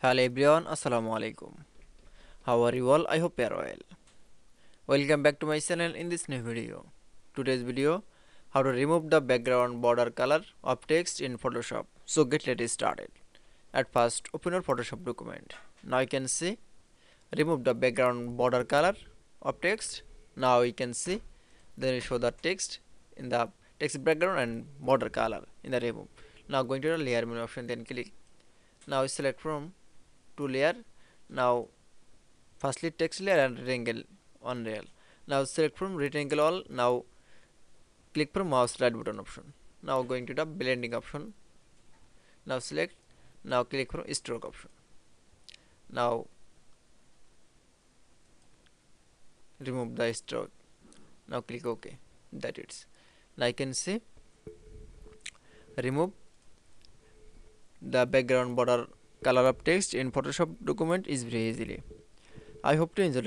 Hello everyone, Assalamu alaikum. How are you all? I hope you are well. Welcome back to my channel in this new video. Today's video, how to remove the background border color of text in Photoshop. So get let's started. At first, open your Photoshop document. Now you can see remove the background border color of text. Now you can see then show the text in the text background and border color in the remove. Now going to the layer menu option, then click. Now select from two layer. Now firstly text layer and rectangle on rail. Now select from rectangle all. Now click from mouse right button option. Now going to the blending option. Now select. Now click from stroke option. Now remove the stroke. Now click OK. That it's. Now you can see remove the background border color of text in Photoshop document is very easily. I hope to enjoy the